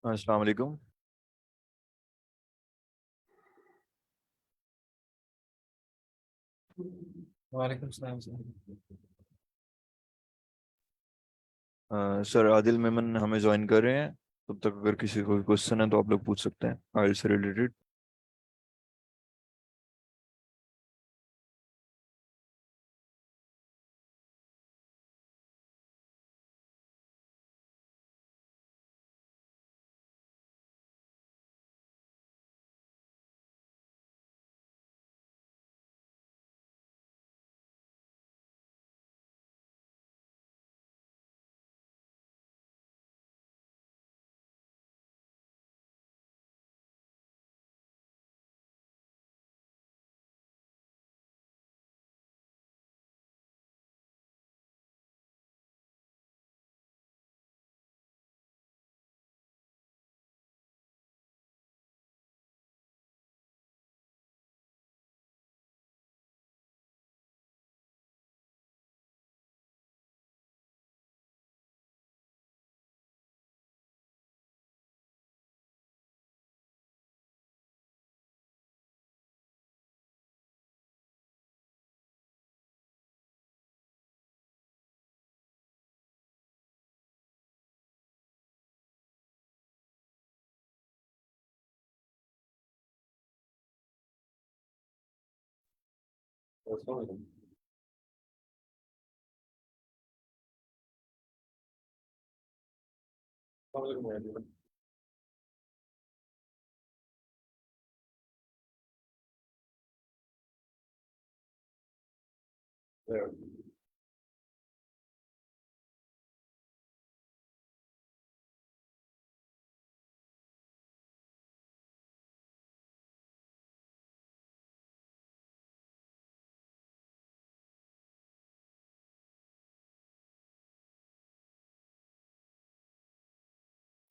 अस्सलाम वालेकुम। वालेकुम सलाम सर। सर आदिल मेमन हमें ज्वाइन कर रहे हैं। तब तक अगर किसी को क्वेश्चन है तो आप लोग पूछ सकते हैं आइल से रिलेटेड। अस्सलाम वालेकुम।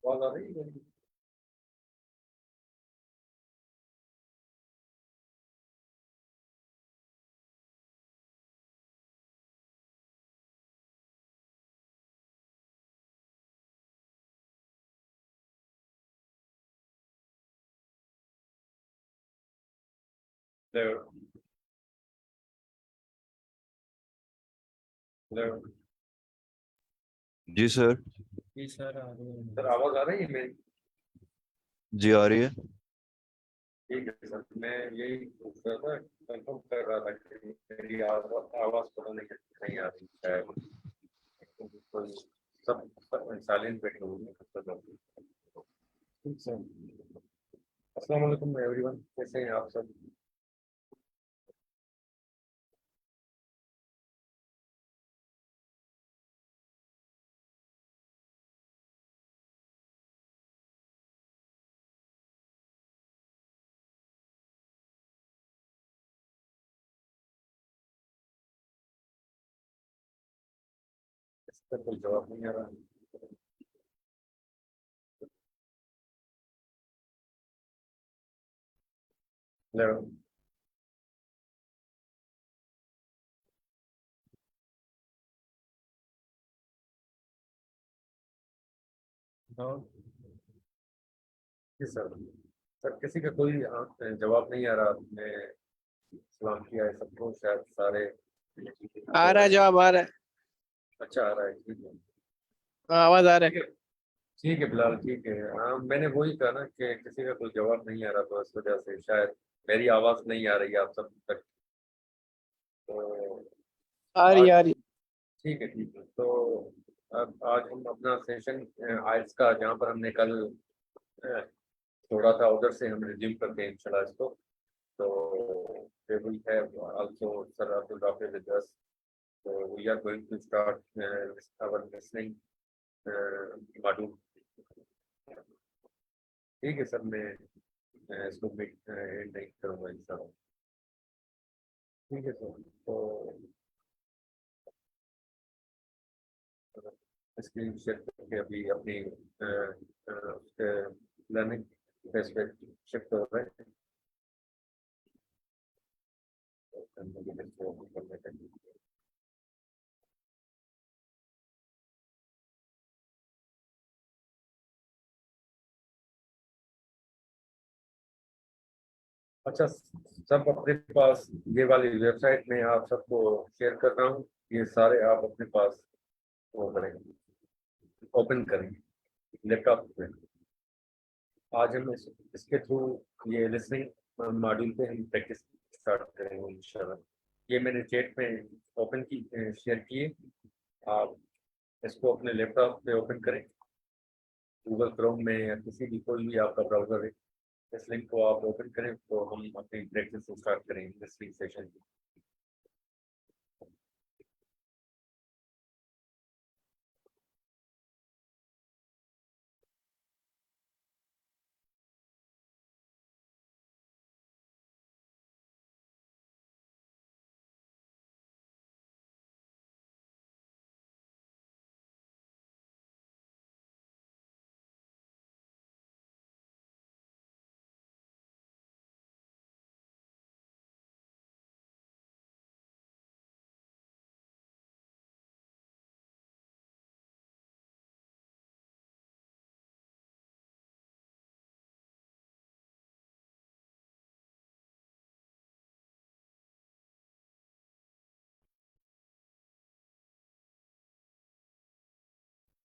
आवाज आ रही है मेरी? Hello hello. जी सर। जी सर, आ रही है सर, आवाज आ रही है मेरी? जी आ रही है। ठीक है सर, मैं यही पूछ रहा था, कंफर्म कर रहा था कि मेरी आवाज आवाज पता नहीं नहीं आ रही है। कोई सब साइलेंट बैठे हुए हैं, कब तक? ठीक सर। अस्सलाम वालेकुम एवरीवन, कैसे हैं आप सब? इसका कोई जवाब नहीं आ रहा। हेलो। हाँ जी सर। सर किसी का कोई जवाब नहीं आ रहा। मैं सलाम किया है सबको, शायद सारे आ हो रहा है, रहे हैं। जवाब आ रहा है। अच्छा आ रहा है, ठीक है। हाँ, आवाज आ रहा ठीक है, ठीक है बिलाल, ठीक है। हाँ मैंने वही कहा ना कि किसी का कोई जवाब नहीं आ रहा, तो इस वजह से शायद मेरी आवाज़ नहीं आ रही है आप सब तक। तो है। आ रही आज है, आ रही ठीक है, ठीक है। तो अब आज हम अपना सेशन आइल्स का, जहाँ पर हमने कल अ, छोड़ा था, उधर से हम रिज्यूम करते हैं इंशाल्लाह इसको। तो they will have also Sir Abdul Rafi with us. So we are going to start our listening module. ठीक है सर, मैं इसको नहीं करूँगा इंशाल्लाह। ठीक है सर। तो स्क्रीन शेयर करके अभी अपनी लर्निंग बेस पे शिफ्ट हो रहे हैं। अच्छा, सब अपने पास ये वाली वेबसाइट में आप सबको शेयर कर रहा हूँ, ये सारे आप अपने पास वो करेंगे, ओपन करेंगे लैपटॉप में। आज हम इसके थ्रू ये लिसनिंग मॉड्यूल पे हम प्रैक्टिस स्टार्ट करेंगे इंशाल्लाह। ये मैंने चैट में ओपन की शेयर किए, आप इसको अपने लैपटॉप पे ओपन करें, गूगल क्रोम में या किसी भी कोई भी आपका ब्राउजर है, इस लिंक को आप ओपन करें तो हम अपनी प्रैक्टिस स्टार्ट करेंगे लिसनिंग सेशन की।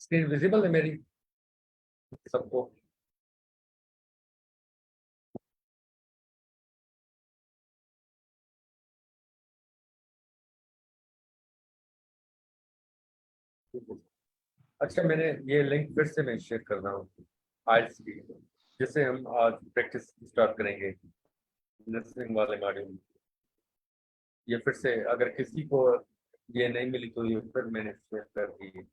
स्क्रीन विजिबल है मेरी सबको? अच्छा, मैंने ये लिंक फिर से मैं शेयर कर रहा हूँ आइल्स की, जिससे हम आज प्रैक्टिस स्टार्ट करेंगे लिसनिंग वाले मॉड्यूल। ये फिर से अगर किसी को ये नहीं मिली तो ये फिर मैंने शेयर कर दी है।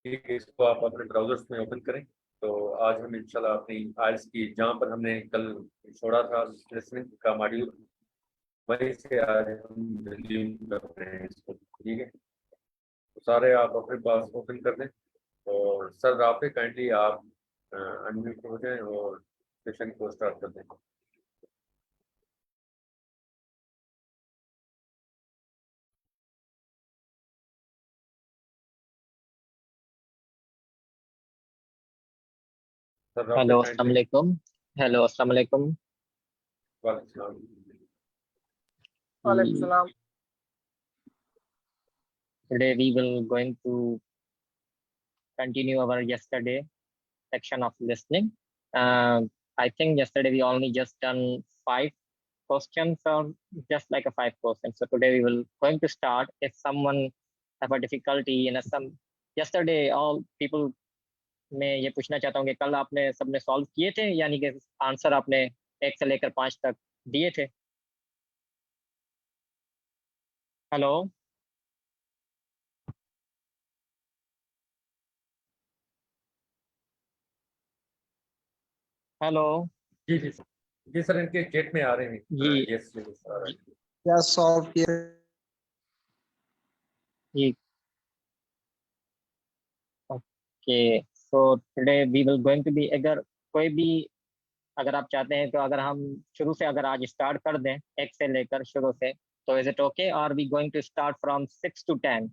ठीक है, इसको आप अपने ब्राउजर्स में ओपन करें। तो आज हम इंशाल्लाह अपनी आइल्स की, जहाँ पर हमने कल छोड़ा था लिसनिंग का मॉड्यूल, वहीं से आज हम रिज्यूम कर रहे हैं इसको। ठीक है, तो सारे आप अपने पास ओपन कर दें, और सर आप काइंडली आप अनम्यूट हो जाएं और सेशन को स्टार्ट कर दें। सर आप हेलो अस्सलाम काइंडली। वालेकुम। हेलो अस्सलाम वालेकुम। वालेकुम। वालेकुम सलाम। Today we will going to continue our yesterday section of listening. I think yesterday we only just done 5 questions or just like a 5 questions. So today we will going to start. If someone have a difficulty in a some yesterday all people, मैं ये पूछना चाहता हूँ कि कल आपने सबने solve किए थे, यानी कि आंसर आपने 1 से लेकर 5 तक दिए थे? हेलो हेलो जी जी सर, जी सर, इनके चैट में आ रहे हैं। जी यस यस आ रहे हैं। क्या सॉल्व किए? जी okay. So today we will going to be, अगर कोई भी, अगर आप चाहते हैं तो अगर हम शुरू से अगर आज स्टार्ट कर दें 1 से लेकर शुरू से, तो is it okay? Are we going to start from 6 to 10?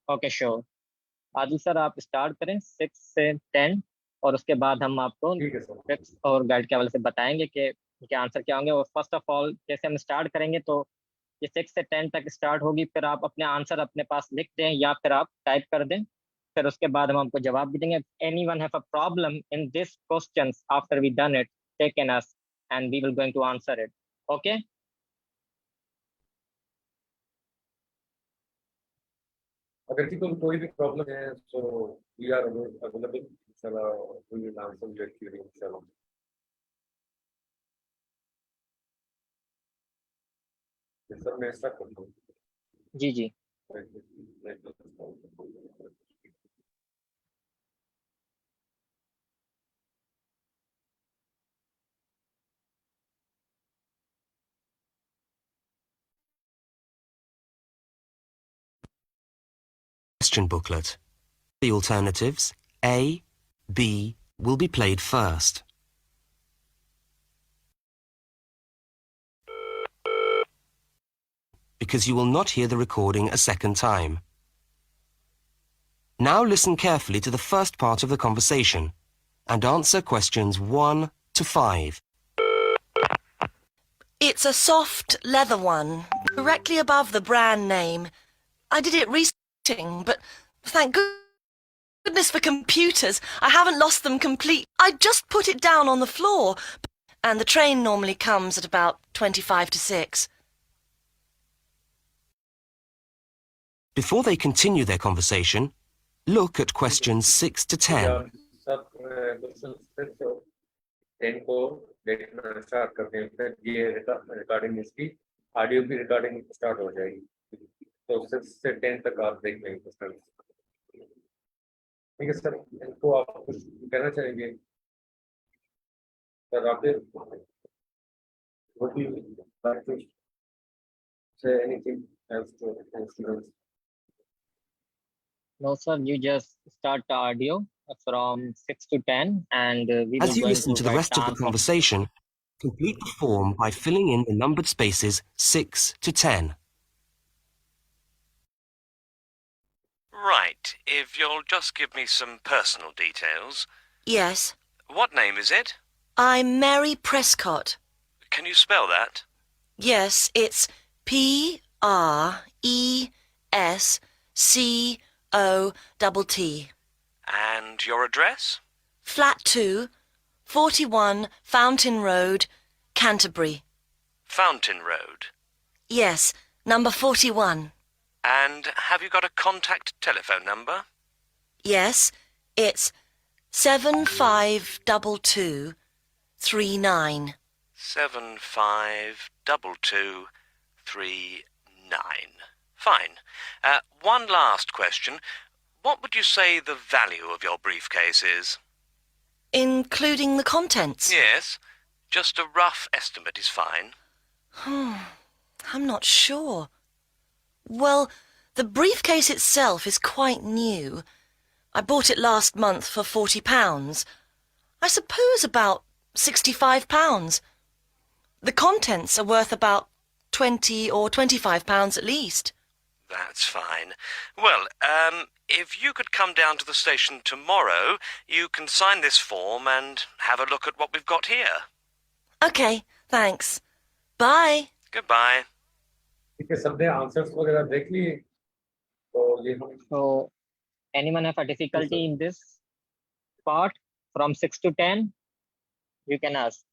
Okay sure. Adil sir आप स्टार्ट करें 6 से 10, और उसके बाद हम आपको ठीक है सर। ट्रिक्स और गाइड के हवाले से बताएंगे कि इनके आंसर क्या होंगे। और फर्स्ट ऑफ ऑल जैसे हम स्टार्ट करेंगे तो ये 6 से 10 तक स्टार्ट होगी, फिर आप अपने आंसर अपने पास लिख दें या फिर आप टाइप कर दें, फिर उसके बाद हम आपको जवाब भी देंगे। Any one have a problem in this question after we done it, take in us and we will going to answer it. Okay अगर किसी को कोई भी प्रॉब्लम है तो वी आर अवेलेबल इंशाल्लाह, we will answer your query इंशाल्लाह। Sir मैं स्टार्ट करता हूँ। जी जी। Question booklet. The alternatives A, B will be played first. because you will not hear the recording a second time. Now listen carefully to the first part of the conversation and answer questions 1 to 5. It's a soft leather one, directly above the brand name. I did it recently, but thank goodness for computers, I haven't lost them complete. I just put it down on the floor, and the train normally comes at about 25 to 6. Before they continue their conversation, look at questions 6 to 10. सब question 10 को देखना start करते हैं, फिर ये recording इसकी audio की recording start हो जाएगी, तो 6 से 10 तक आप देख लेंगे क्वेश्चन। ठीक है सर, इनको आप कुछ कहना चाहेंगे सर? आप say anything else to students? No, sir, you just start the audio from 6 to 10 and we will As you going listen to the write rest of the answer. conversation, complete the form by filling in the numbered spaces 6 to 10. Right, if you'll just give me some personal details. Yes, What name is it? I'm Mary Prescott. Can you spell that? Yes, it's Prescott. And your address? Flat 2, 41 Fountain Road, Canterbury. Fountain Road. Yes, number 41. And have you got a contact telephone number? Yes, it's 752239. 752239. Fine. One last question. What would you say the value of your briefcase is? Including the contents? Yes, just a rough estimate is fine. I'm not sure. Well, the briefcase itself is quite new. I bought it last month for £40. I suppose about £65. The contents are worth about £20 or £25 at least. That's fine. Well, if you could come down to the station tomorrow, you can sign this form and have a look at what we've got here. Okay, thanks. Bye. Goodbye. ठीक है, सबने answers वगैरह देख लिए, तो ये हम So, anyone have a difficulty in this part from 6 to 10? You can ask.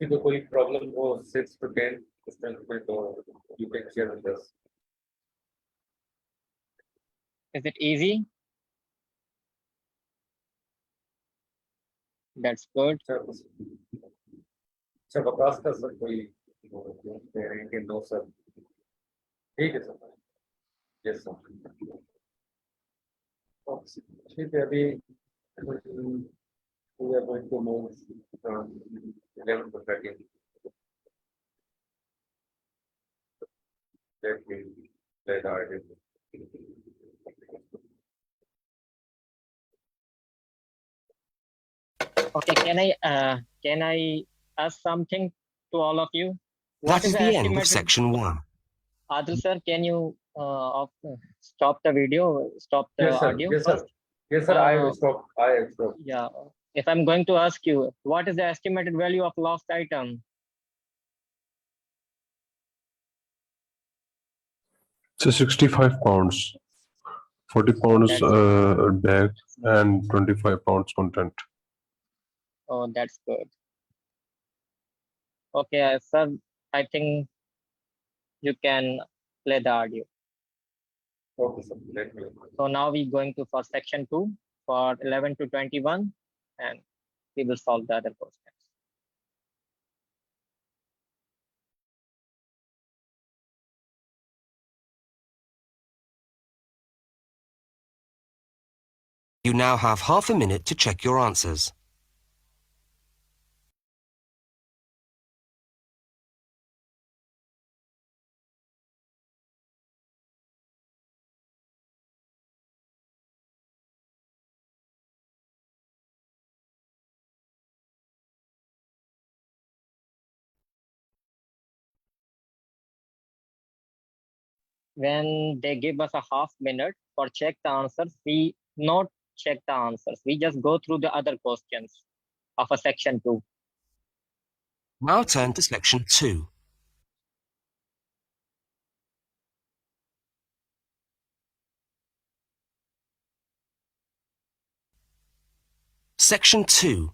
किसी को कोई प्रॉब्लम हो 6 to 10 क्वेश्चन में, तो you can share with us. Is it easy? That's good. अच्छा बकवास का सर कोई कह रहे हैं कि नो सर, ठीक है सर, यस सर, ठीक है। अभी we are going to move from 11 to 13. Let me let our Okay, can I ask something to all of you? That is the end of estimated- section 1. Adil sir, can you stop the video, stop the yes, sir. audio Yes, first? sir. Yes, sir. I will Uh, stop. I will stop. Yeah. If I'm going to ask you, what is the estimated value of lost item? So 65 pounds, 40 pounds bag, and 25 pounds content. Oh, that's good. Okay, sir, I think you can play the audio. Okay, sir. Let me. So now we're going to for section 2 for 11 to 21 and we will solve the other questions. You now have half a minute to check your answers. when they give us a half minute for check the answers, we not check the answers. We just go through the other questions of a section 2. Now turn to section 2. Section 2.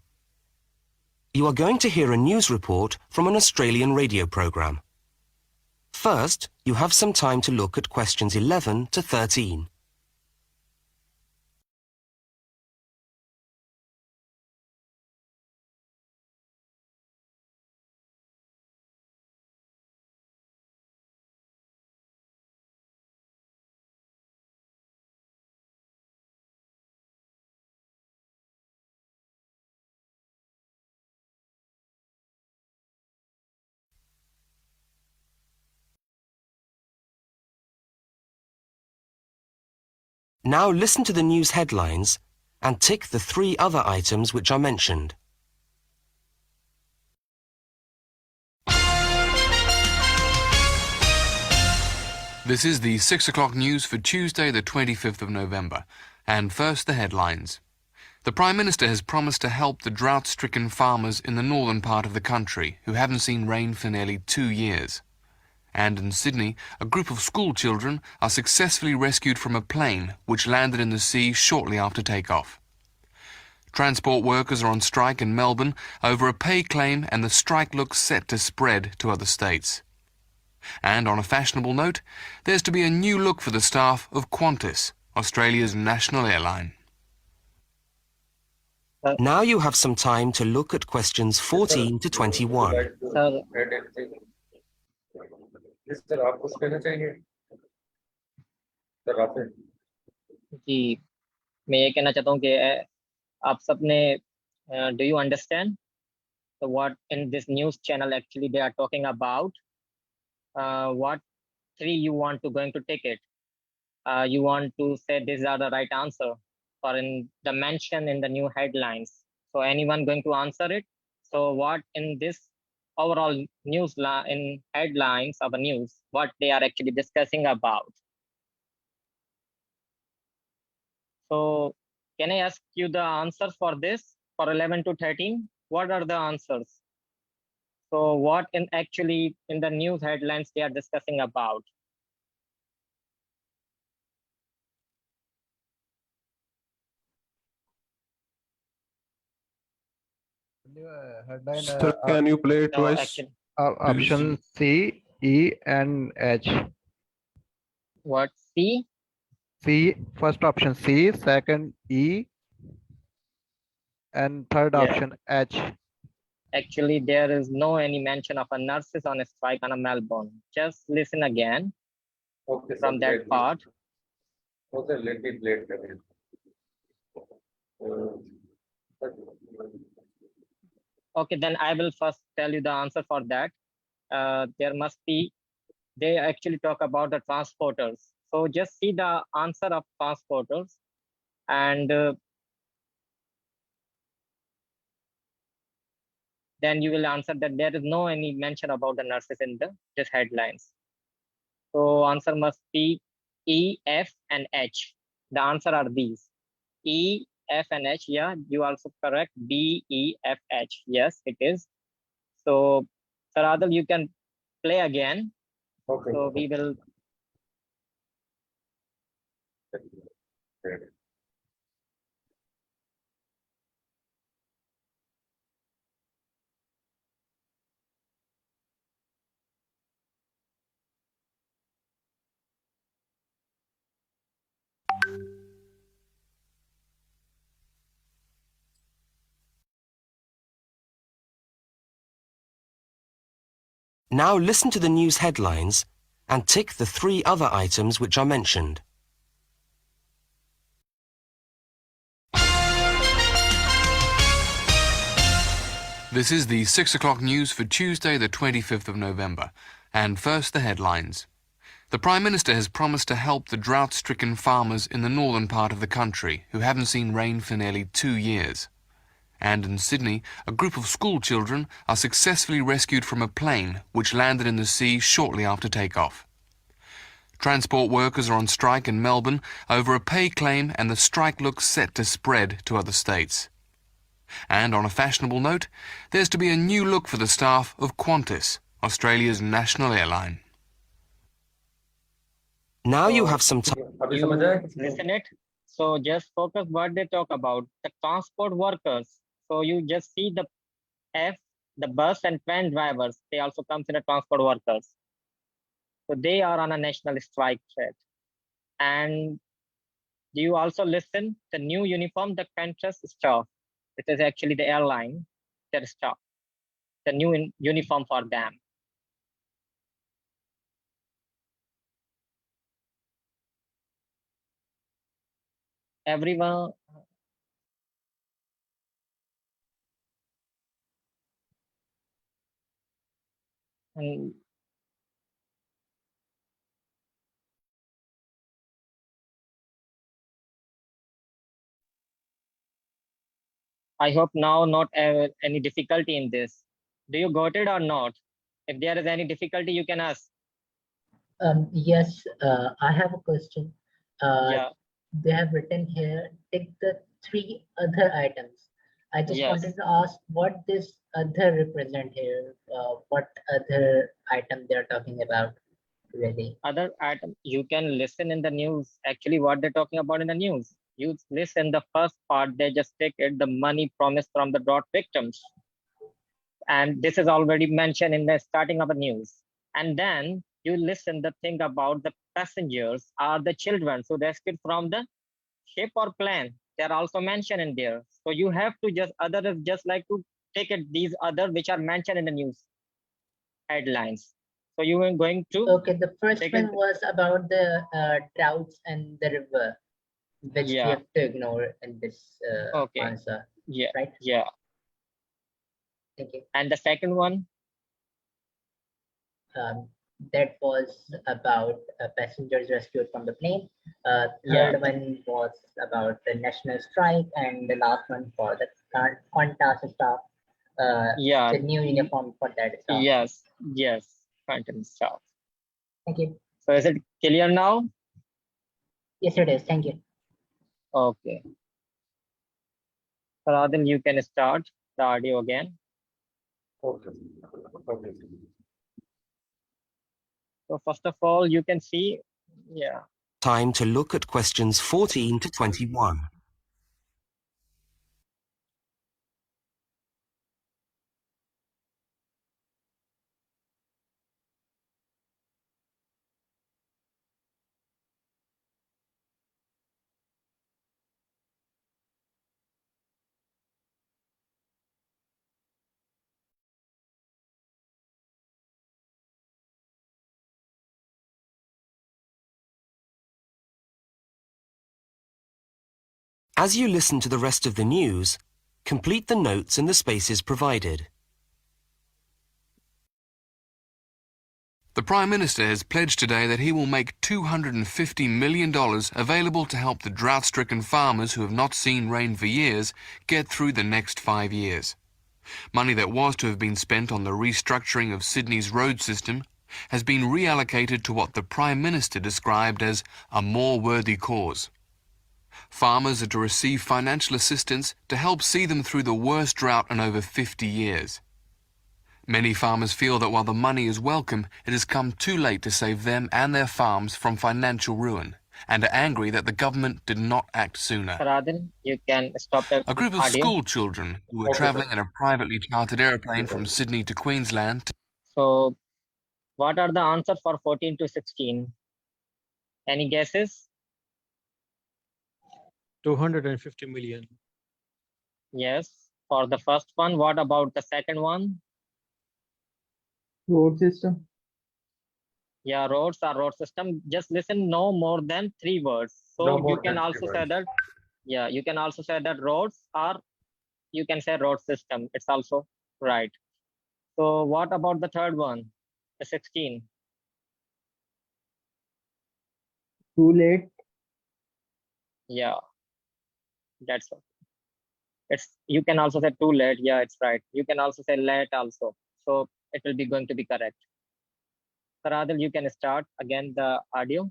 You are going to hear a news report from an Australian radio programme. First, you have some time to look at questions 11 to 13. Now listen to the news headlines and tick the 3 other items which are mentioned. This is the 6 o'clock news for Tuesday, the 25th of November. And first, the headlines. The Prime Minister has promised to help the drought-stricken farmers in the northern part of the country who haven't seen rain for nearly 2 years. And in Sydney, a group of school children are successfully rescued from a plane which landed in the sea shortly after takeoff. Transport workers are on strike in Melbourne over a pay claim, and the strike looks set to spread to other states. And on a fashionable note, there's to be a new look for the staff of Qantas, Australia's national airline. Now you have some time to look at questions 14 to 21. Sir, sir आप कुछ कहना चाहेंगे sir आप जी मैं ये कहना चाहता हूँ कि आप सबने do you understand what in this news channel actually they are talking about? What 3 you want to going to take it? You want to say these are the right answer, or in the mention in the new headlines. So anyone going to answer it? So what in this overall news in headlines of the news, what they are actually discussing about? So can I ask you the answer for this, for 11 to 13? What are the answers? So what in actually in the news headlines they are discussing about? Sir, can you play it No, twice? actually, Option C, E, and H. what C? C, first option C, second E, and third Yeah. option H. Actually, there is no any mention of a nurses on a strike on a Melbourne. Just listen again okay from that part. Sir let me plate करें Okay, then I will first tell you the answer for that. There must be, they actually talk about the transporters. So just see the answer of transporters, and then you will answer that there is no any mention about the nurses in this headlines. So answer must be E, F, and H. The answer are these: E, F, and H. Yeah, you also correct. B, E, F, H. Yes, it is. So, Sir Adil, you can play again. Okay So we will. Now listen to the news headlines and tick the 3 other items which are mentioned. This is the 6 o'clock news for Tuesday, the 25th of November. And first, the headlines. The Prime Minister has promised to help the drought-stricken farmers in the northern part of the country who haven't seen rain for nearly 2 years. And in Sydney, a group of school children are successfully rescued from a plane which landed in the sea shortly after takeoff. Transport workers are on strike in Melbourne over a pay claim, and the strike looks set to spread to other states. And on a fashionable note, there's to be a new look for the staff of Qantas, Australia's national airline. Now you have some time. अभी You समझ आया? listen it. So just focus what they talk about. The transport workers. So you just see the F, the bus and train drivers. They also consider transport workers. So they are on a national strike threat. And do you also listen the new uniform, the Qantas staff? It is actually the airline, their staff. The new uniform for them. Everyone. And I hope now not any difficulty in this. Do you got it or not? If there is any difficulty, you can ask. Yes, I have a question. Yeah. They have written here, take the 3 other items. I just Yes. wanted to ask what this other represent here, what other item they're talking about, really. Other item, you can listen in the news, actually what they're talking about in the news. You listen the first part, they just take it, the money promised from the drought victims. And this is already mentioned in the starting of the news. And then you listen the thing about the passengers are the children, so rescued from the ship or plane. They're also mentioned in there. So you have to just, other is just like to take it, these other which are mentioned in the news headlines. So you are going to. Okay, the first take one it. was about the droughts and the river, which we Yeah. have to ignore in this Okay. answer, Yeah. right? Yeah. Thank you. And the second one. That was about passengers rescued from the plane. Yeah. Third one was about the national strike, and the last one for the Qantas staff. Yeah. The new uniform for that staff. Yes. Yes. Content stuff. Thank you. So is it clear now? Yes, it is. Thank you. Okay. So Adil, you can start the audio again. Okay. Okay. So first of all, you can see, yeah. Time to look at questions 14 to 21. As you listen to the rest of the news, complete the notes in the spaces provided. The Prime Minister has pledged today that he will make $250 million available to help the drought-stricken farmers who have not seen rain for years get through the next 5 years. Money that was to have been spent on the restructuring of Sydney's road system has been reallocated to what the Prime Minister described as a more worthy cause. Farmers are to receive financial assistance to help see them through the worst drought in over 50 years. Many farmers feel that while the money is welcome, it has come too late to save them and their farms from financial ruin, and are angry that the government did not act sooner. Adil, you can stop the A group of audio. school children who were travelling in a privately chartered airplane from Sydney to Queensland. So what are the answers for 14 to 16? Any guesses? 250 million. Yes. For the first one, what about the second one? Road system. Yeah, roads or road system. Just listen no more than 3 words. So No you more can than also 3 say words. that, yeah, you can also say that roads, or you can say road system. It's also right. So what about the third one, the 16? Too late. Yeah, that's all. It's, you can also say too late. Yeah, it's right. You can also say late also. So it will be going to be correct. Sir Adil, you can start again the audio.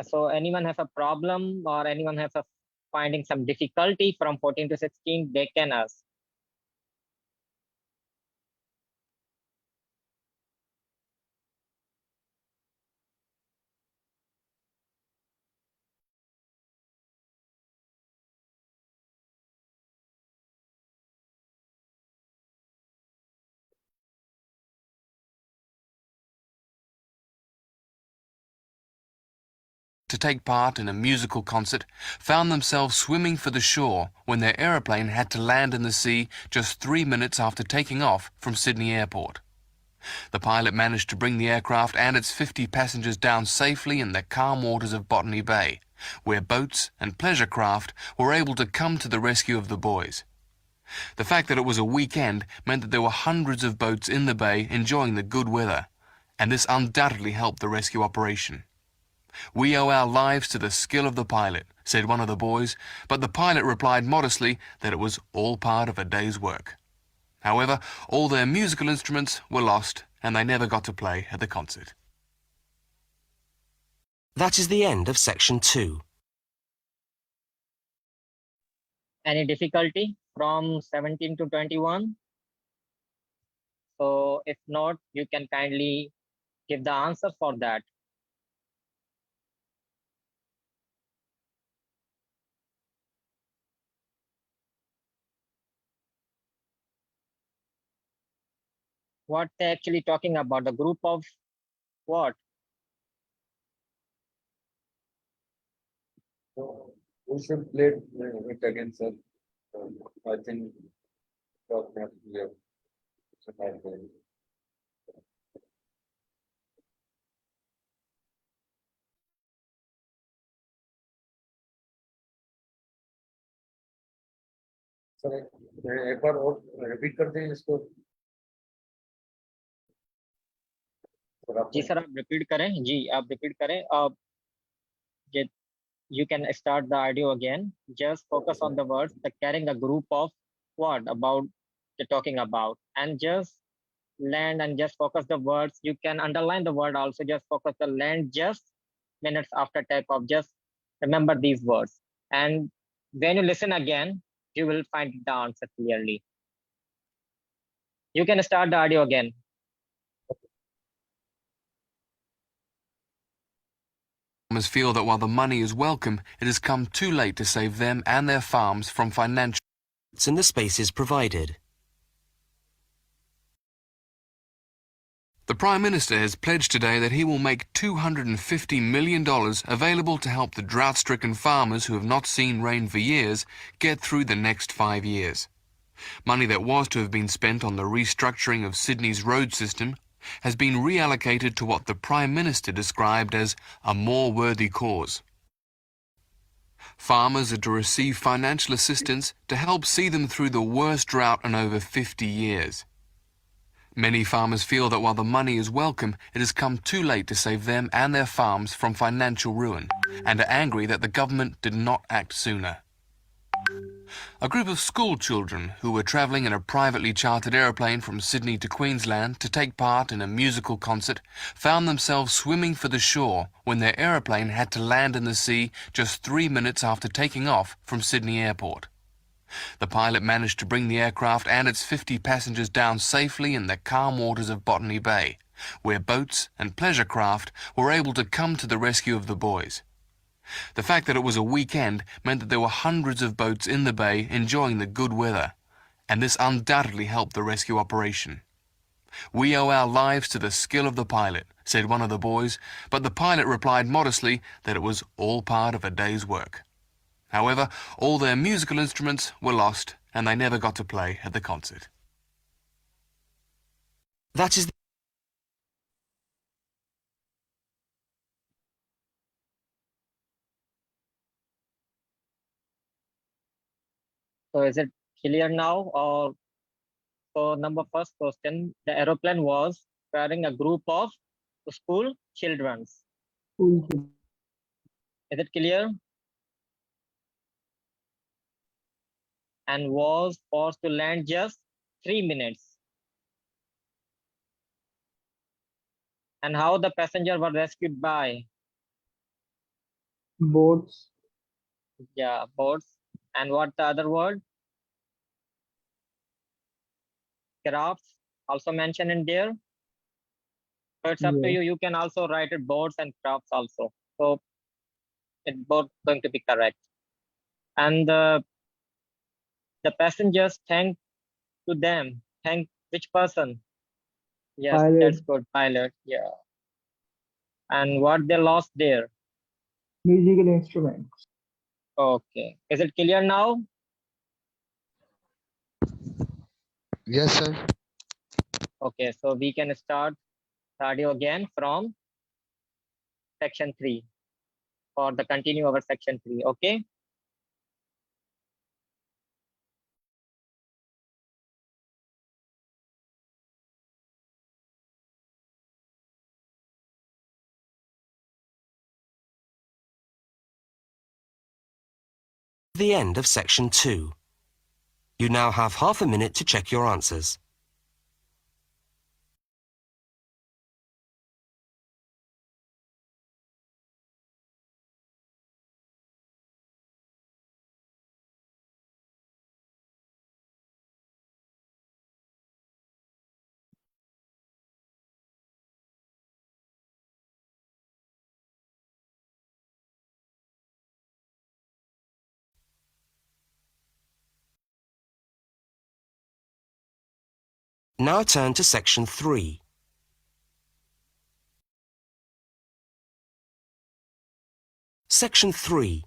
So anyone has a problem or anyone has a finding some difficulty from 14 to 16, they can ask. To take part in a musical concert found themselves swimming for the shore when their aeroplane had to land in the sea just 3 minutes after taking off from Sydney Airport. The pilot managed to bring the aircraft and its 50 passengers down safely in the calm waters of Botany Bay, where boats and pleasure craft were able to come to the rescue of the boys. The fact that it was a weekend meant that there were hundreds of boats in the bay enjoying the good weather, and this undoubtedly helped the rescue operation. "We owe our lives to the skill of the pilot," said one of the boys, but the pilot replied modestly that it was all part of a day's work. However, all their musical instruments were lost and they never got to play at the concert. That is the end of section 2. Any difficulty from 17 to 21? So if not, you can kindly give the answer for that. What they're actually talking about, the group of what? So we should play it again, sir. I think it was not clear. So, sir एक बार और repeat कर दें इसको। जी sir आप repeat करें, जी आप repeat करें. You can start the audio again. Just focus on the words, the carrying a group of what about you're talking about, and just land and just focus the words. You can underline the word also. Just focus the land just minutes after takeoff. Just remember these words, and when you listen again, you will find the answer clearly. You can start the audio again. Farmers feel that while the money is welcome, it has come too late to save them and their farms from financial In the spaces provided. The Prime Minister has pledged today that he will make $250 million available to help the drought-stricken farmers who have not seen rain for years get through the next 5 years. Money that was to have been spent on the restructuring of Sydney's road system has been reallocated to what the Prime Minister described as a more worthy cause. Farmers are to receive financial assistance to help see them through the worst drought in over 50 years. Many farmers feel that while the money is welcome, it has come too late to save them and their farms from financial ruin, and are angry that the government did not act sooner. A group of school children who were travelling in a privately chartered aeroplane from Sydney to Queensland to take part in a musical concert found themselves swimming for the shore when their aeroplane had to land in the sea just 3 minutes after taking off from Sydney Airport. The pilot managed to bring the aircraft and its 50 passengers down safely in the calm waters of Botany Bay, where boats and pleasure craft were able to come to the rescue of the boys. The fact that it was a weekend meant that there were hundreds of boats in the bay enjoying the good weather, and this undoubtedly helped the rescue operation. "We owe our lives to the skill of the pilot," said one of the boys, but the pilot replied modestly that it was all part of a day's work. However, all their musical instruments were lost and they never got to play at the concert. That is So is it clear now? Or so number first question, the aeroplane was carrying a group of school children. Is it clear? And was forced to land just 3 minutes. And how the passenger were rescued by? Boats. Yeah, boats. And what the other word? Crafts also mentioned in there. So it's up to Yeah. you. You can also write it boats and crafts also. So it's both going to be correct. And the passengers thank to them. Thank which person? Yes, Pilot. that's good. Pilot. Yeah. And what they lost there? Musical instruments. Okay. Is it clear now? Yes, sir. Okay. So we can start cardio again from section 3 for the continue over section 3. Okay. The end of section 2. You now have half a minute to check your answers. Now turn to section 3. Section 3.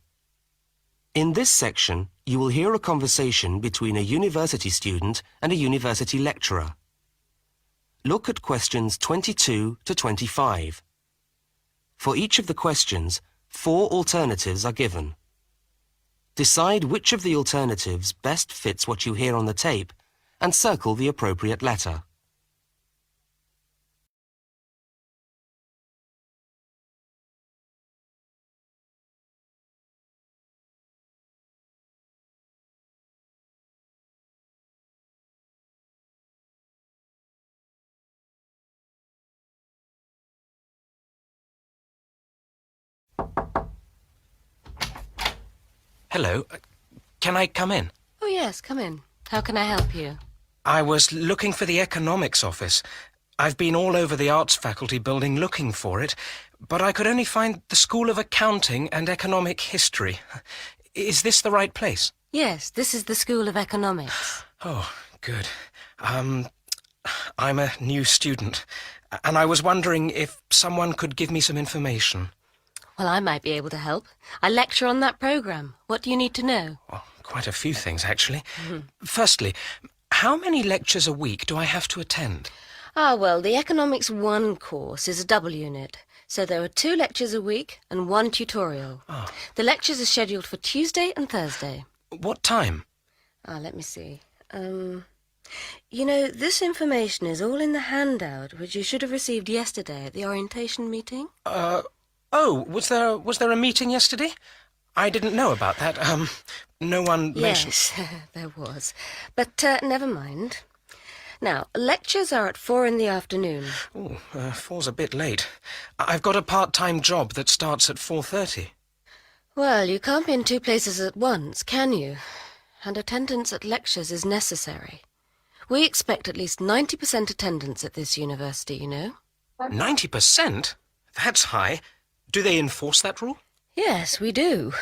In this section, you will hear a conversation between a university student and a university lecturer. Look at questions 22 to 25. For each of the questions, 4 alternatives are given. Decide which of the alternatives best fits what you hear on the tape and circle the appropriate letter. Hello. Can I come in? Oh, yes, come in. How can I help you? I was looking for the economics office. I've been all over the arts faculty building looking for it, but I could only find the School of Accounting and Economic History. Is this the right place? Yes, this is the School of Economics. Oh, good. I'm a new student, and I was wondering if someone could give me some information. Well, I might be able to help. I lecture on that program. What do you need to know? Well, quite a few things, actually. Firstly, how many lectures a week do I have to attend? Well, the Economics 1 course is a double unit. So there are 2 lectures a week and 1 tutorial. Oh. The lectures are scheduled for Tuesday and Thursday. What time? Let me see. You know, this information is all in the handout, which you should have received yesterday at the orientation meeting. Oh, was there a meeting yesterday? I didn't know about that. No one mentioned... Yes, there was. But never mind. Now, lectures are at 4 in the afternoon. Oh, 4's a bit late. I've got a part-time job that starts at 4:30. Well, you can't be in 2 places at once, can you? And attendance at lectures is necessary. We expect at least 90% attendance at this university, you know. 90%? That's high. Do they enforce that rule? Yes, we do.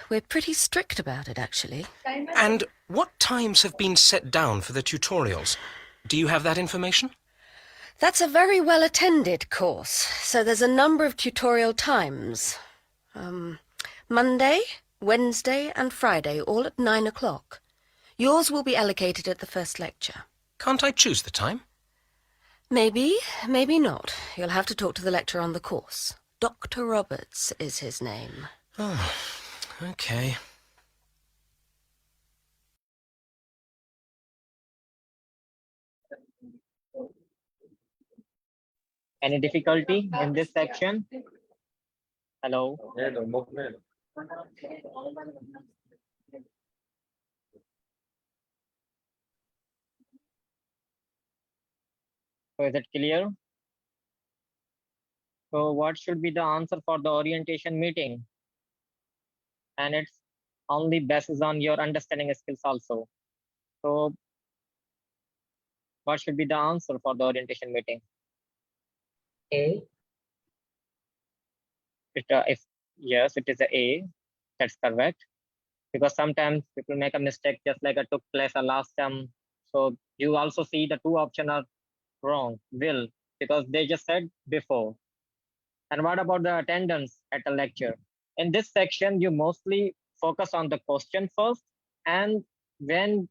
We're pretty strict about it, actually. And what times have been set down for the tutorials? Do you have that information? That's a very well-attended course, so there's a number of tutorial times. Monday, Wednesday and Friday, all at 9 o'clock. Yours will be allocated at the first lecture. Can't I choose the time? Maybe, maybe not. You'll have to talk to the lecturer on the course. Dr. Roberts is his name. Oh, okay. Any difficulty in this section? Hello? So is it clear? So what should be the answer for the orientation meeting? And it's only basis on your understanding skills also. So what should be the answer for the orientation meeting? A. If yes, it is A. That's correct. Because sometimes people make a mistake, just like it took place last time. So you also see the two options are wrong, will, because they just said before. And what about the attendance at a lecture? In this section, you mostly focus on the question first, and when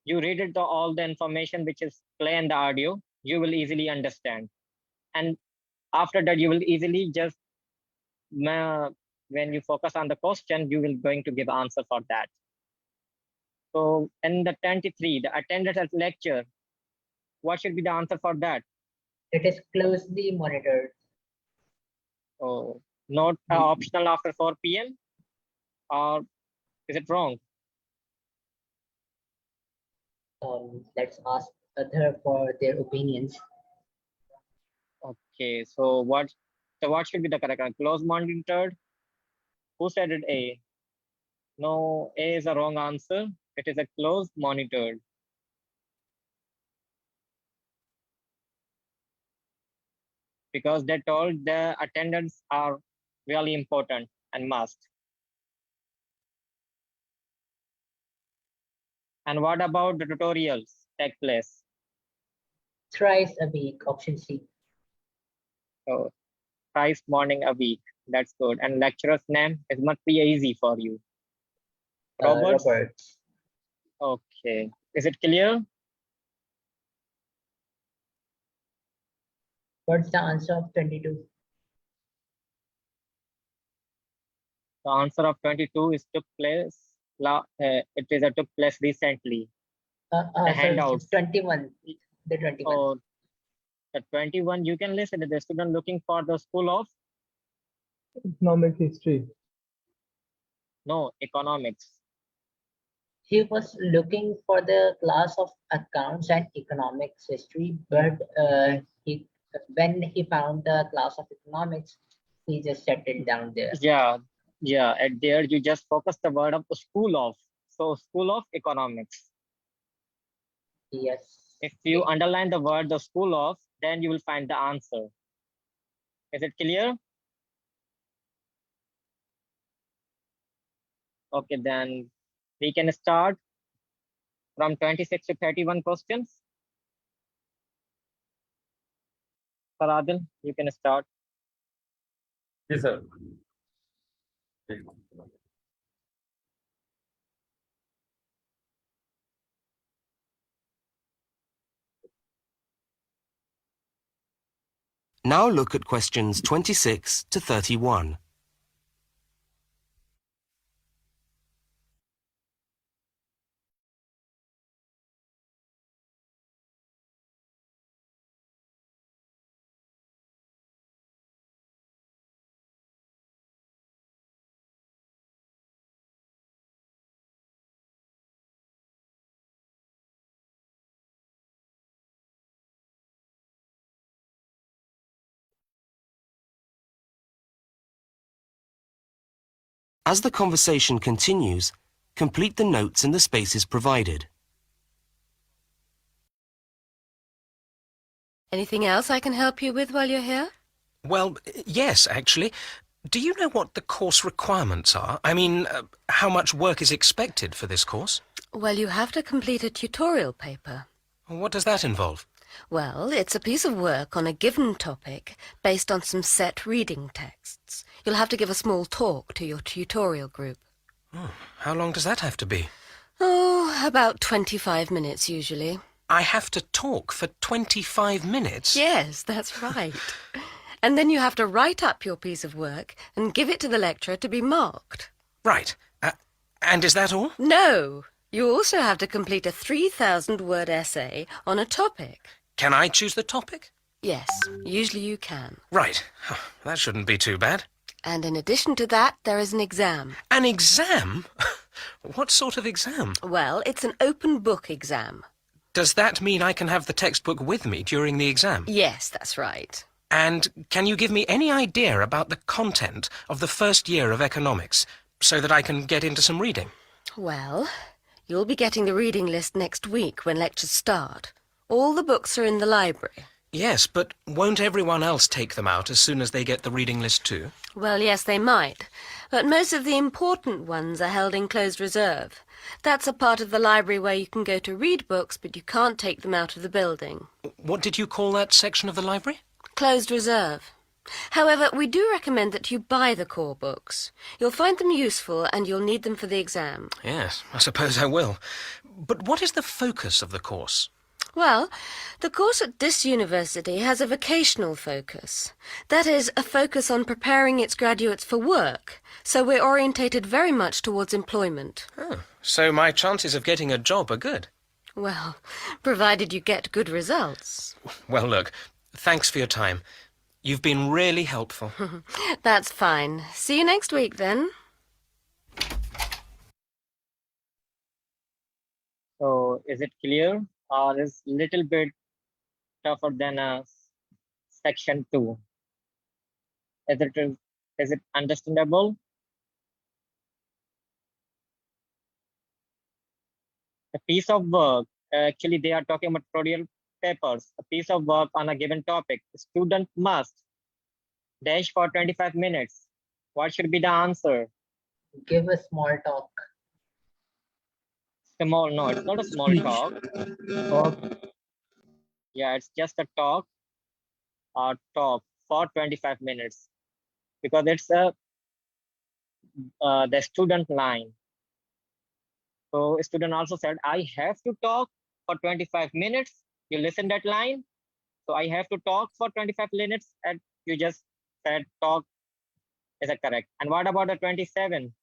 you read it, all the information which is play in the audio, you will easily understand. And after that, you will easily just, when you focus on the question, you will going to give answer for that. So in the 23, the attendance at lecture, what should be the answer for that? It is closely monitored. Oh, not optional after 4 p.m. or is it wrong? Let's ask other for their opinions. Okay, so what should be the correct one? Close monitored. Who said it A? No, A is a wrong answer. It is a close monitored. Because they told the attendance are really important and must. And what about the tutorials take place? Thrice a week, option C. So thrice morning a week. That's good. And lecturer's name, it must be easy for you. Robert? Robert. Okay. Is it clear? What's the answer of 22? The answer of 22 is took place. It is took place recently. The Sorry, handouts. 21. The 21. Oh, the 21. You can listen to the student looking for the school of Economic history. no economics. He was looking for the class of accounts and economics history, but when he found the class of economics, he just settled down there. Yeah. At there you just focus the word of the school of. So school of economics. Yes. If you underline the word the school of, then you will find the answer. Is it clear? Okay, then we can start from 26 to 31 questions. Faradil, you can start. Yes, sir. Now look at questions 26 to 31. As the conversation continues, complete the notes in the spaces provided. Anything else I can help you with while you're here? Well, yes, actually. Do you know what the course requirements are? I mean, how much work is expected for this course? Well, you have to complete a tutorial paper. What does that involve? Well, it's a piece of work on a given topic based on some set reading texts. You'll have to give a small talk to your tutorial group. Oh, how long does that have to be? Oh, about 25 minutes usually. I have to talk for 25 minutes? Yes, that's right. And then you have to write up your piece of work and give it to the lecturer to be marked. Right. And is that all? No. You also have to complete a 3,000-word essay on a topic. Can I choose the topic? Yes, usually you can. Right. That shouldn't be too bad. And in addition to that, there is an exam. An exam? What sort of exam? Well, it's an open book exam. Does that mean I can have the textbook with me during the exam? Yes, that's right. And can you give me any idea about the content of the first year of economics so that I can get into some reading? Well, you'll be getting the reading list next week when lectures start. All the books are in the library. Yes, but won't everyone else take them out as soon as they get the reading list too? Well, yes, they might. But most of the important ones are held in closed reserve. That's a part of the library where you can go to read books, but you can't take them out of the building. What did you call that section of the library? Closed reserve. However, we do recommend that you buy the core books. You'll find them useful and you'll need them for the exam. Yes, I suppose I will. But what is the focus of the course? Well, the course at this university has a vocational focus. That is, a focus on preparing its graduates for work. So we're orientated very much towards employment. Oh, so my chances of getting a job are good. Well, provided you get good results. Well, look, thanks for your time. You've been really helpful. That's fine. See you next week, then. So is it clear or is little bit tougher than a section 2? Is it understandable? A piece of work, actually they are talking about tutorial papers. A piece of work on a given topic. The student must dash for 25 minutes. What should be the answer? Give a small talk. Small, no, it's not a small talk. Yeah, it's just a talk or talk for 25 minutes because it's the student line. So a student also said, I have to talk for 25 minutes. You listen that line. So I have to talk for 25 minutes and you just said talk. Is that correct? And what about the 27?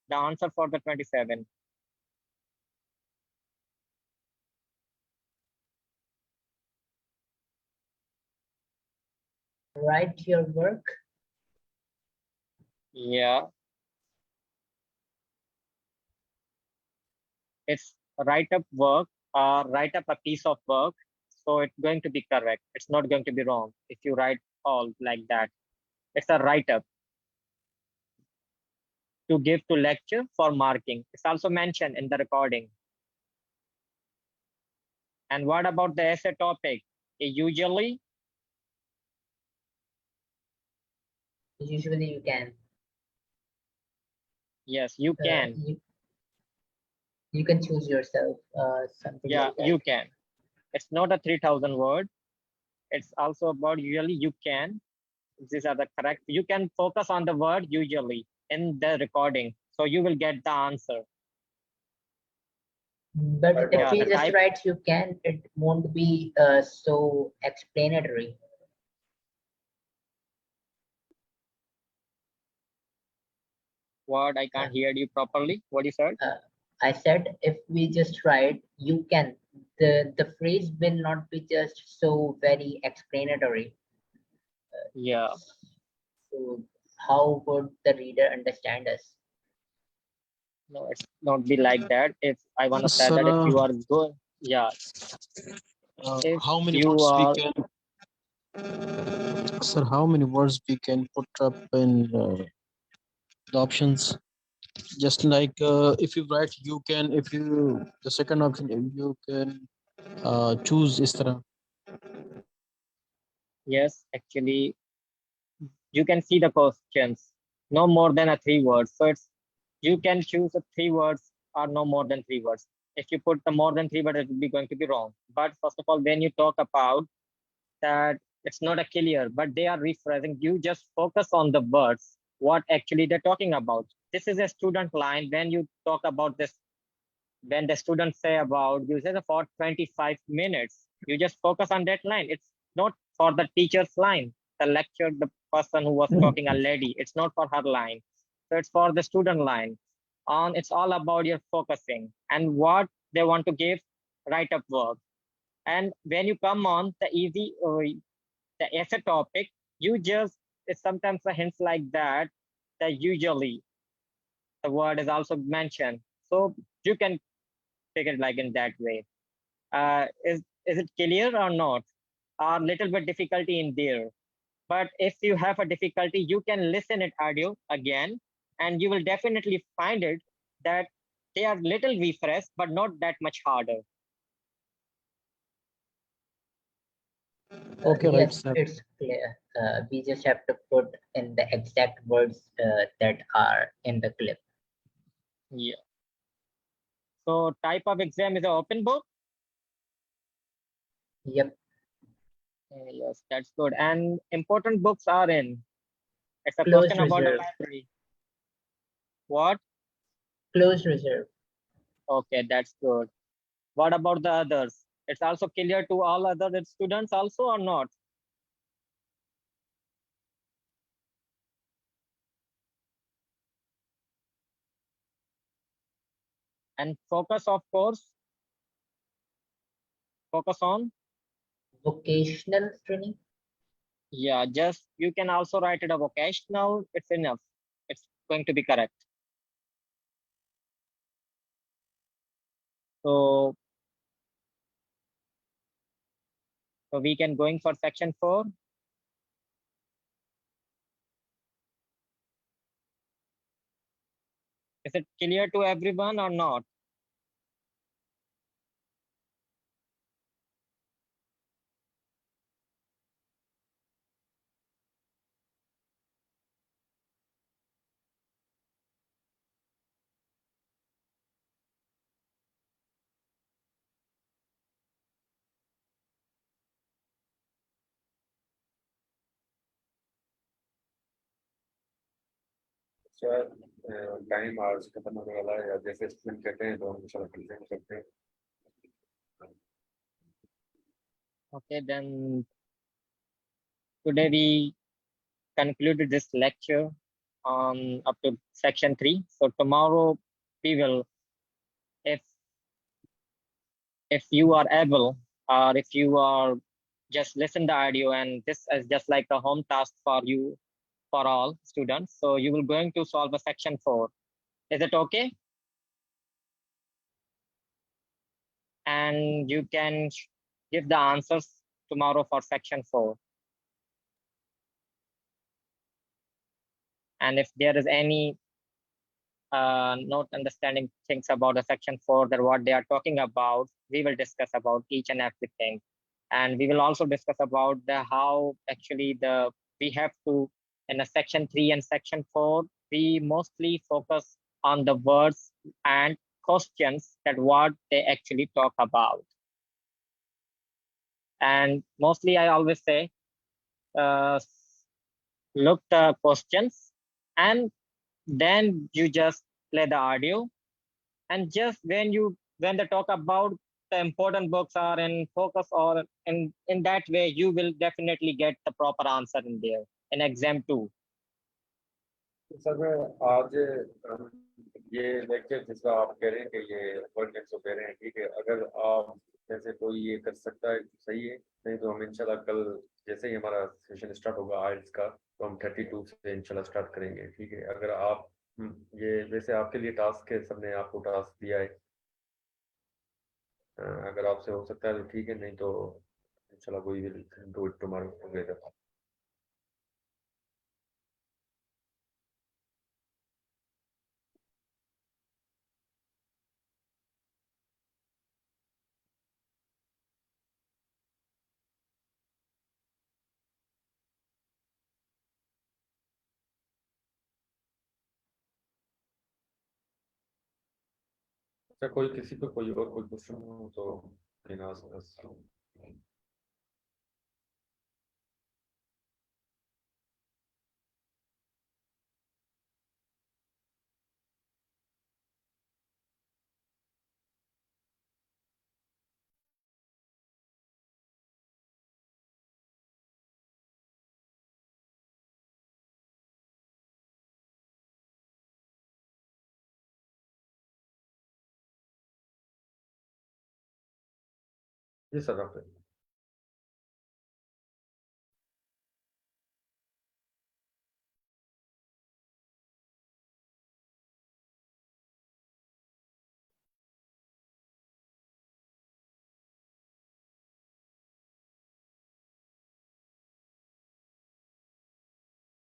The answer for the 27. Write your work. Yeah. It's write up work or write up a piece of work. So it's going to be correct. It's not going to be wrong if you write all like that. It's a write up to give to lecture for marking. It's also mentioned in the recording. And what about the essay topic? Usually you can. Yes, you can. You can choose yourself something. Yeah, like that. you can. It's not a 3,000 word. It's also about usually you can. These are the correct. You can focus on the word usually in the recording. So you will get the answer. But if we just write you can, it won't be so explanatory. What? I can't hear you properly. What you said? I said if we just write you can, the phrase will not be just so very explanatory. Yeah. So how would the reader understand us? No, it's not be like that. If I want to say that if you are good, yeah. How many you words are, we can, sir? How many words we can put up in the options? Just like if you write you can, if you the second option you can choose is tarah. yes, actually, you can see the questions. No more than a 3 words. So it's you can choose a 3 words or no more than 3 words. If you put the more than 3 words, it will be going to be wrong. But first of all, when you talk about that, it's not a clear, but they are rephrasing. You just focus on the words, what actually they're talking about. This is a student line. When you talk about this, when the students say about, you say for 25 minutes, you just focus on that line. It's not for the teacher's line. The lecture, the person who was talking, a lady, it's not for her line. So it's for the student line. It's all about your focusing and what they want to give write up work. And when you come on the easy, the essay topic, you just, it's sometimes a hints like that, that usually the word is also mentioned. So you can take it like in that way. Is it clear or not? Or little bit difficulty in there? But if you have a difficulty, you can listen it audio again, and you will definitely find it that they are little refreshed, but not that much harder. Okay, right, Yes, sir. it's clear. We just have to put in the exact words that are in the clip. Yeah. So type of exam is an open book. Yep. Yes, that's good. And important books are in. It's a Closed question about the reserve. library. What? Closed reserve. Okay, that's good. What about the others? It's also clear to all other students also or not? And focus, of course, focus on. Vocational training. Yeah, just you can also write it a vocational. It's enough. It's going to be correct. So we can going for section 4. Is it clear to everyone or not? Sir time आज खत्म होने वाला है या जैसे student कहते हैं तो हम इंशाल्लाह प्रेजेंट करते हैं. Okay, then today we concluded this lecture on up to section 3. So tomorrow we will, if you are able, or if you are just listen the audio, and this is just like a home task for you, for all students. So you will going to solve a section 4. Is it okay? And you can give the answers tomorrow for section 4. And if there is any not understanding things about the section 4, that what they are talking about, we will discuss about each and everything. And we will also discuss about the how actually we have to, in a section 3 and section 4, we mostly focus on the words and questions that what they actually talk about. And mostly I always say, look the questions, and then you just play the audio, and just when they talk about the important books are in focus, or in that way you will definitely get the proper answer in there in exam 2. Sir आज ये lecture जिसका आप कह रहे हैं कि ये work एक्सो कह रहे हैं, ठीक है, अगर आप जैसे कोई ये कर सकता है तो सही है, नहीं तो हम इंशाल्लाह कल जैसे ही हमारा सेशन स्टार्ट होगा आइल्स का तो हम 32 से इंशाल्लाह स्टार्ट करेंगे, ठीक है. अगर आप ये वैसे आपके लिए टास्क है, सबने आपको टास्क दिया है, अगर आपसे हो सकता है तो ठीक है, नहीं तो इंशाल्लाह we will do it tomorrow together. अच्छा, कोई किसी को कोई और कोई क्वेश्चन हो तो जी सर, आप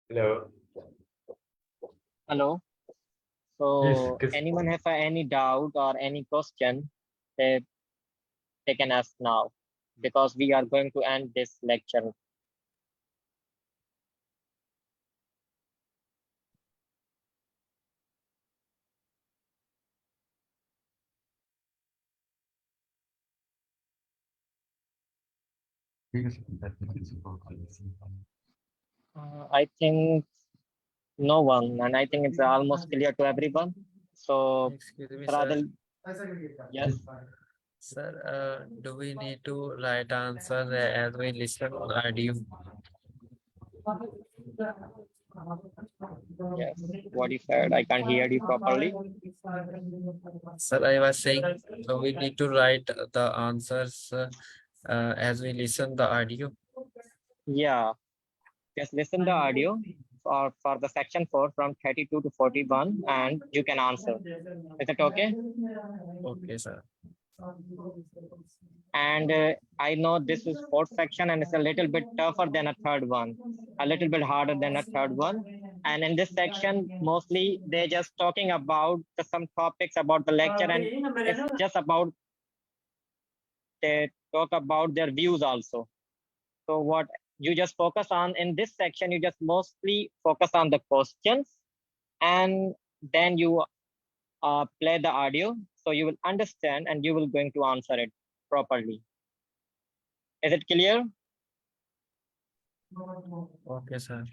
Hello. Hello. So anyone have any doubt or any question, they can ask now, because we are going to end this lecture. I think no one, and I think it's almost clear to everyone. So, Excuse me, Radil, yes. Sir, do we need to write answers as we listen audio? Yes. What you said, I can't hear you properly. Sir, I was saying we need to write the answers as we listen the audio. Yeah. Just listen the audio for the section 4 from 32 to 41, and you can answer. Is it okay? Okay, sir. And I know this is fourth section and it's a little bit tougher than a third one, a little bit harder than a third one. And in this section, mostly they're just talking about some topics about the lecture, and it's just about, they talk about their views also. So what you just focus on in this section, you just mostly focus on the questions, and then you play the audio, so you will understand and you will going to answer it properly. Is it clear? Okay, sir.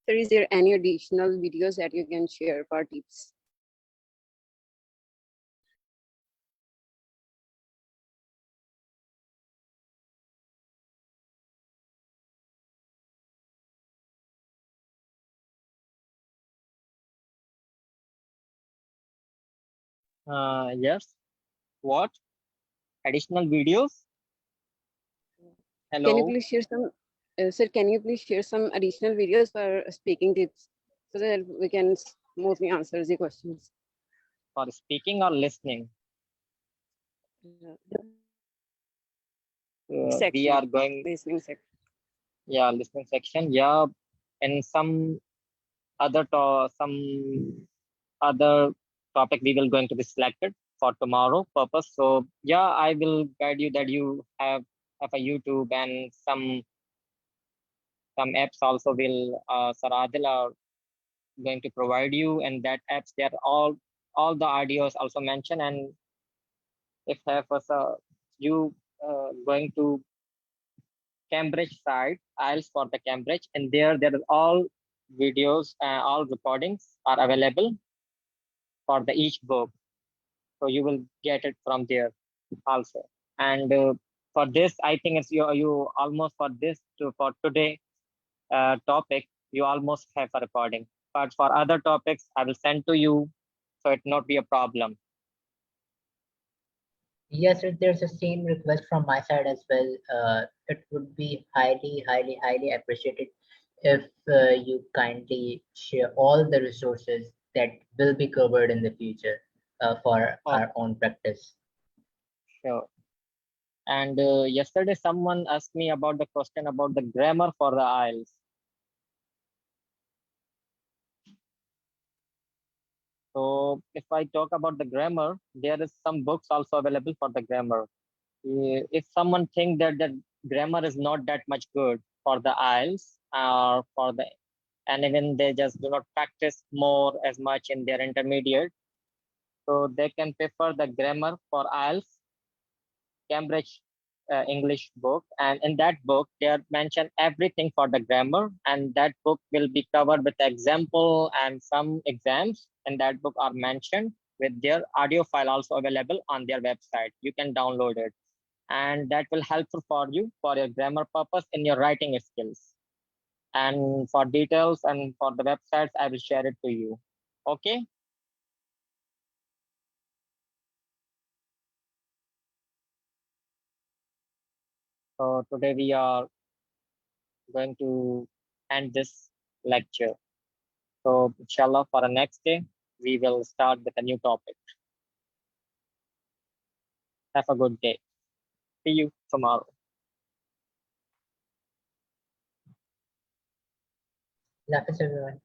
Sir, is there any additional videos that you can share for tips? Yes. What? Additional videos? Can you Hello. please share some, sir, can you please share some additional videos for speaking tips so that we can smoothly answer the questions? For speaking or listening? We are going listening section. Yeah, listening section. Yeah, and some other topic we will going to be selected for tomorrow purpose. So yeah, I will guide you that you have a YouTube, and some apps also will Sir Adil are going to provide you, and that apps, they're all the audios also mentioned. And if have you going to Cambridge side, IELTS for the Cambridge, and there are all videos, all recordings are available for the each book. So you will get it from there also. And for this, I think it's you almost for this for today topic, you almost have a recording. But for other topics, I will send to you, so it not be a problem. Yes, sir, there's a same request from my side as well. It would be highly appreciated if you kindly share all the resources that will be covered in the future for our own practice. Sure. And yesterday, someone asked me about the question about the grammar for the IELTS. So if I talk about the grammar, there is some books also available for the grammar. If someone think that the grammar is not that much good for the IELTS, or and even they just do not practice more as much in their intermediate, so they can prefer the grammar for IELTS Cambridge English book. And in that book, they are mentioned everything for the grammar, and that book will be covered with example, and some exams in that book are mentioned with their audio file also available on their website. You can download it, and that will helpful for you for your grammar purpose in your writing skills. And for details and for the websites, I will share it to you. Okay. So today we are going to end this lecture. So inshallah for the next day, we will start with a new topic. Have a good day. See you tomorrow. Allah Hafiz everyone.